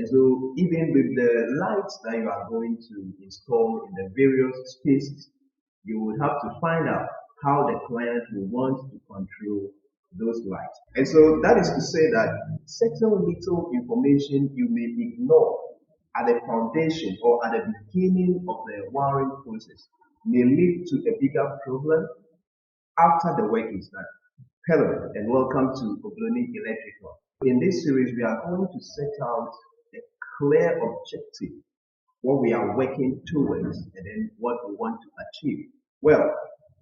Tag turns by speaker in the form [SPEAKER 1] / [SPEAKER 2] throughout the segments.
[SPEAKER 1] And so even with the lights that you are going to install in the various spaces, you would have to find out how the client will want to control those lights. And so that is to say that certain little information you may ignore at the foundation or at the beginning of the wiring process may lead to a bigger problem after the work is done. Hello and welcome to Obloni Electrical. In this series, we are going to set out a clear objective, what we are working towards, and then what we want to achieve. Well,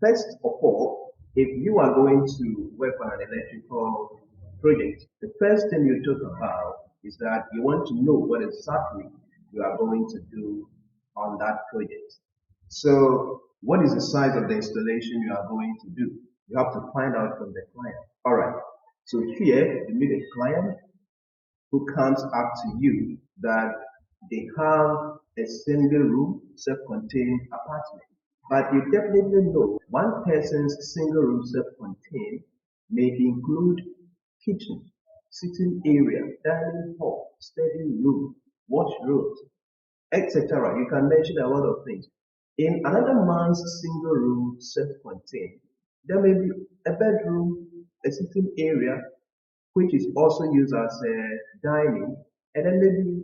[SPEAKER 1] first of all, if you are going to work on an electrical project, the first thing you talk about is that you want to know what exactly you are going to do on that project. So, what is the size of the installation you are going to do? You have to find out from the client. All right. So here you meet a client who comes up to you that they have a single room, self-contained apartment. But you definitely know one person's single room self-contained may include kitchen, sitting area, dining hall, study room, washrooms, etc. You can mention a lot of things. In another man's single room self-contained, there may be a bedroom, a sitting area, which is also used as a dining, and then maybe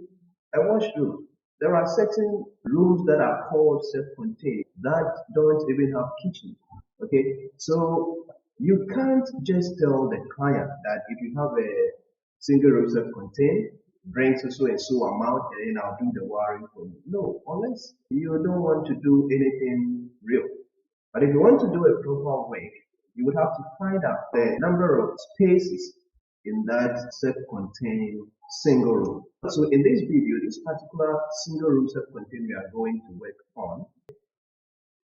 [SPEAKER 1] a washroom. There are certain rooms that are called self-contained that don't even have kitchen. Okay, so you can't just tell the client that if you have a single room self-contained, bring so and so amount and then I'll do the wiring for you. No, unless you don't want to do anything real. But if you want to do a proper work, you would have to find out the number of spaces in that self-contained single room. So in this video, this particular single room self-contained we are going to work on,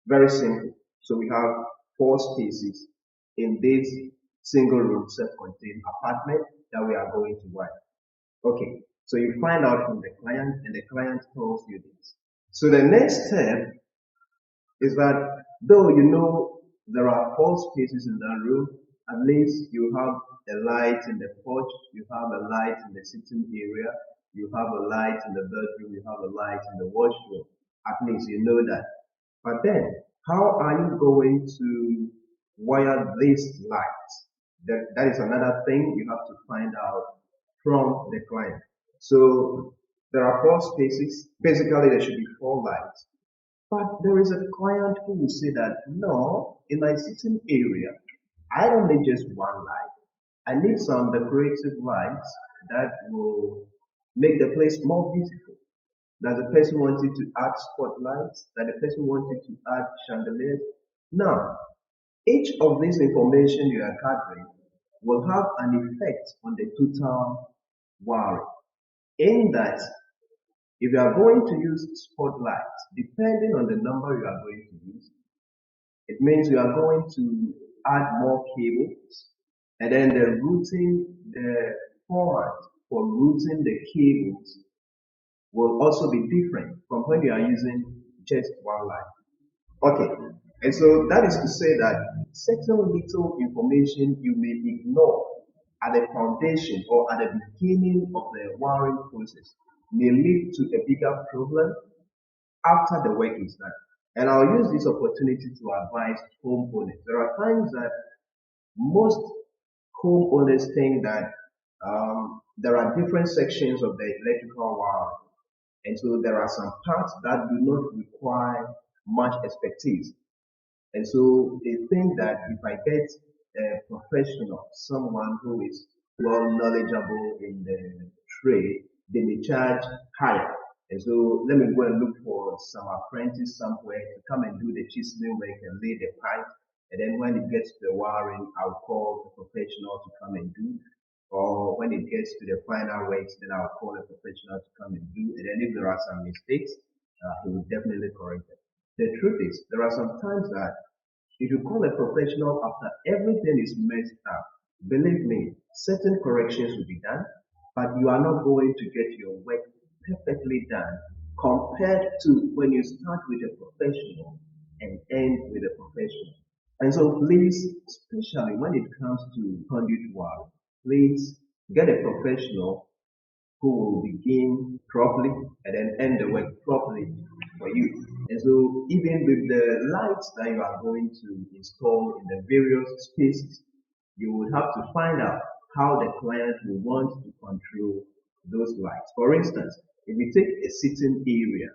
[SPEAKER 1] very simple. So we have 4 spaces in this single room self-contained apartment that we are going to work. Okay, so you find out from the client and the client tells you this. So the next step is that though you know there are 4 spaces in that room, at least you have a light in the porch, you have a light in the sitting area, you have a light in the bedroom, you have a light in the washroom. At least you know that. But then, how are you going to wire these lights? That is another thing you have to find out from the client. So there are 4 spaces. Basically, there should be 4 lights. But there is a client who will say that, no, in my sitting area, I don't need just one light. I need some decorative lights that will make the place more beautiful. Does the person wanted to add spotlights? Does the person wanted to add chandeliers? Now, each of these information you are gathering will have an effect on the total wiring. In that, if you are going to use spotlights, depending on the number you are going to use, it means you are going to add more cables, and then the format for routing the cables will also be different from when you are using just one line. Okay, and so that is to say that certain little information you may ignore at the foundation or at the beginning of the wiring process may lead to a bigger problem after the work is done. And I'll use this opportunity to advise homeowners. There are times that most homeowners think that there are different sections of the electrical wiring. And so there are some parts that do not require much expertise. And so they think that if I get a professional, someone who is well knowledgeable in the trade, they may charge higher. And so let me go and look for some apprentice somewhere to come and do the chiseling work and lay the pipe. And then when it gets to the wiring, I'll call the professional to come and do. Or when it gets to the final works, then I'll call a professional to come and do. And then if there are some mistakes, he will definitely correct them. The truth is, there are some times that if you call a professional after everything is messed up, believe me, certain corrections will be done, but you are not going to get your work perfectly done compared to when you start with a professional and end with a professional. And so please, especially when it comes to conduit wiring, please get a professional who will begin properly and then end the work properly for you. And so even with the lights that you are going to install in the various spaces, you would have to find out how the client will want to control those lights. For instance, if we take a sitting area,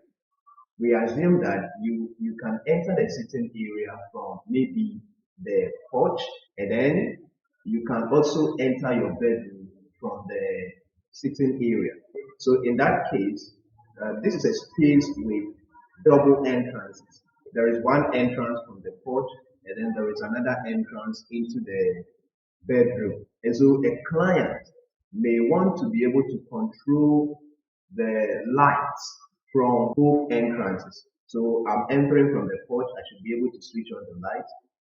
[SPEAKER 1] we assume that you can enter the sitting area from maybe the porch, and then you can also enter your bedroom from the sitting area. So in that case, this is a space with double entrances. There is one entrance from the porch, and then there is another entrance into the bedroom. And so a client may want to be able to control the lights from both entrances. So I'm entering from the porch, I should be able to switch on the light.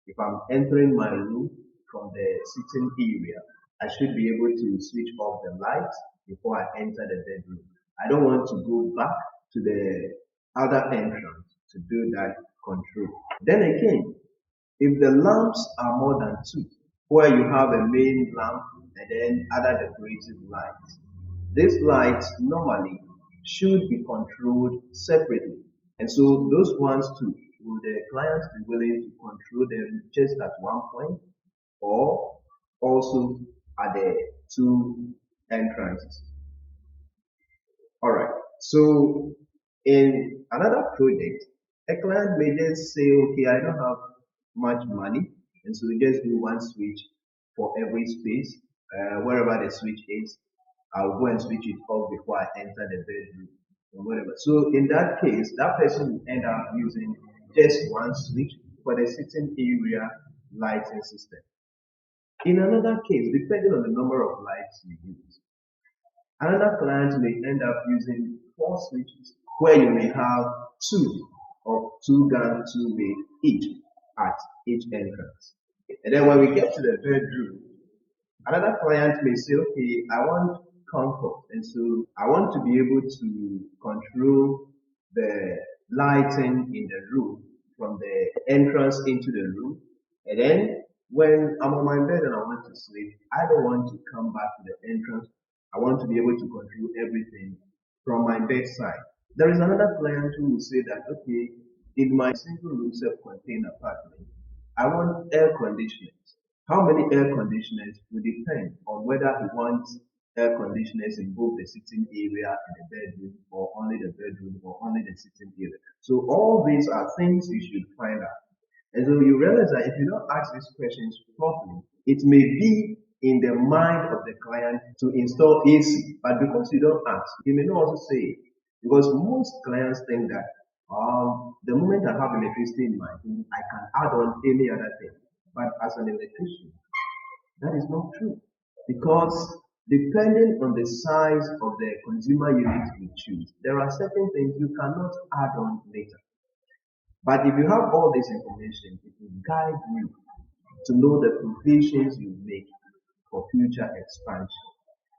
[SPEAKER 1] If I'm entering my room from the sitting area, I should be able to switch off the lights before I enter the bedroom. I don't want to go back to the other entrance to do that control. Then again, if the lamps are more than two, where you have a main lamp and then other decorative lights, these lights normally should be controlled separately. And so those ones too, will the client be willing to control them just at one point or also at the two entrances? All right. So in another project, a client may just say, okay, I don't have much money, and so we just do one switch for every space. Wherever the switch is, I'll go and switch it off before I enter the bedroom or whatever. So in that case, that person will end up using just one switch for the sitting area lighting system. In another case, depending on the number of lights you use, another client may end up using four switches where you may have two or two gang two-way each at each entrance. And then when we get to the bedroom, another client may say, okay, I want comfort. And so I want to be able to control the lighting in the room from the entrance into the room. And then when I'm on my bed and I want to sleep, I don't want to come back to the entrance. I want to be able to control everything from my bedside. There is another client who will say that, okay, in my single room self-contained apartment, I want air conditioners. How many air conditioners will depend on whether he wants air conditioners in both the sitting area and the bedroom, or only the bedroom, or only the sitting area. So all these are things you should find out. And so you realize that if you don't ask these questions properly, it may be in the mind of the client to install AC, but because you don't ask, you may not also say it. Because most clients think that the moment I have electricity in my home, I can add on any other thing. But as an electrician, that is not true. Because depending on the size of the consumer unit you choose, there are certain things you cannot add on later. But if you have all this information, it will guide you to know the provisions you make for future expansion.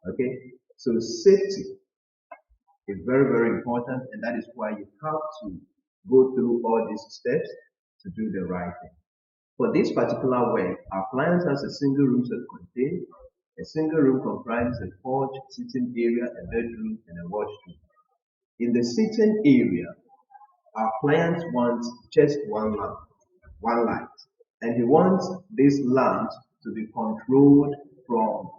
[SPEAKER 1] Okay? So safety is very, very important, and that is why you have to go through all these steps to do the right thing. For this particular work, our client has a single room self-contained. A single room comprises a porch, sitting area, a bedroom, and a washroom. In the sitting area, our client wants just one lamp, one light, and he wants this lamp to be controlled from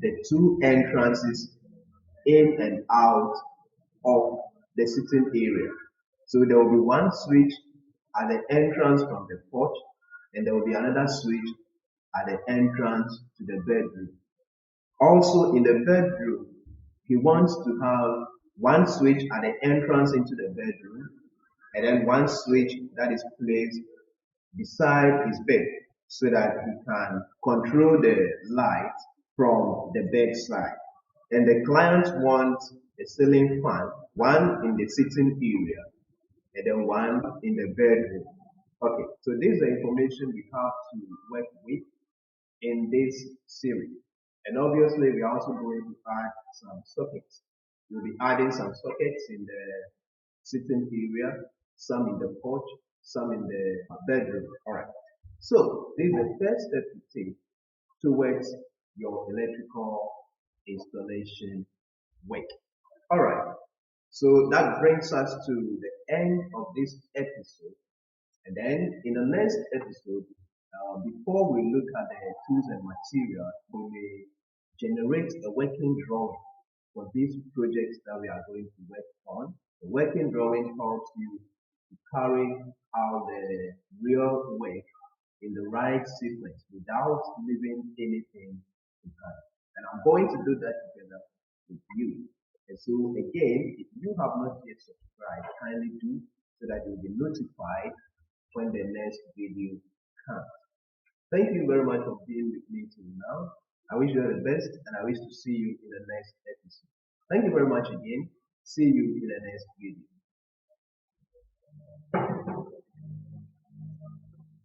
[SPEAKER 1] the two entrances in and out of the sitting area. So there will be one switch at the entrance from the porch, and there will be another switch at the entrance to the bedroom. Also in the bedroom, he wants to have one switch at the entrance into the bedroom, and then one switch that is placed beside his bed so that he can control the light from the bedside. And the client wants a ceiling fan, one in the sitting area and then one in the bedroom. Okay, so this is the information we have to work with in this series. And obviously, we are also going to add some sockets. We'll be adding some sockets in the sitting area, some in the porch, some in the bedroom. All right. So this is the first step to take towards your electrical installation work. All right. So that brings us to the end of this episode. And then in the next episode, before we look at the tools and material, we may generate a working drawing for these projects that we are going to work on. The working drawing helps you to carry out the real work in the right sequence without leaving anything behind. And I'm going to do that together with you. And so again, if you have not yet subscribed, kindly do so that you'll be notified when the next video comes. Thank you very much for being with me till now. I wish you all the best and I wish to see you in the next episode. Thank you very much again. See you in the next video.